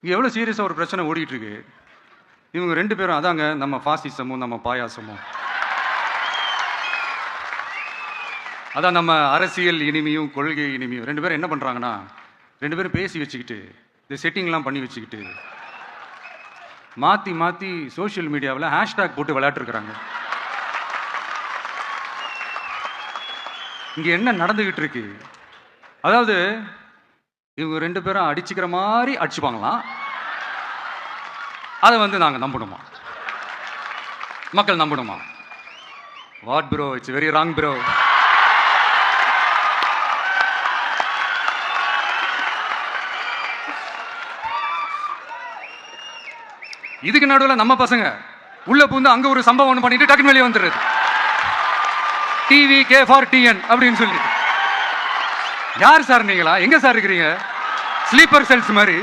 இங்கே எவ்வளோ சீரியஸாக ஒரு பிரச்சனை ஓடிட்டு இருக்கு. இவங்க 2 பேரும் அதாங்க நம்ம ஃபாசிசமும் நம்ம பாயாசமும், அதான் நம்ம அரசியல் இனிமையும் கொள்கை இனிமையும். 2 பேரும் என்ன பண்ணுறாங்கன்னா, 2 பேரும் பேசி வச்சுக்கிட்டு இந்த செட்டிங்லாம் பண்ணி வச்சுக்கிட்டு மாற்றி மாற்றி சோஷியல் மீடியாவில் ஹேஷ்டேக் போட்டு விளையாட்டுருக்குறாங்க. இங்கே என்ன நடந்துக்கிட்டு இருக்கு? அதாவது இவங்க 2 பேரும் அடிச்சுக்கிற மாதிரி அடிச்சுப்பாங்களாம். அதை வந்து நாங்கள் நம்பணுமா? மக்கள் நம்பணுமா? What bro, it's very wrong bro. இதுக்கு நடுவில் நம்ம பசங்க உள்ள பூந்து அங்க ஒரு சம்பவம் பண்ணிட்டு டக்குன்னு வெளியே வந்துடுறது. டிவி கே ஃபார் டிஎன் அப்படின்னு சொல்லி. யார் சார் நீங்களா? எங்க சார் இருக்கிறீங்க? ஸ்லீப்பர் செல்ஸ் மாதிரி.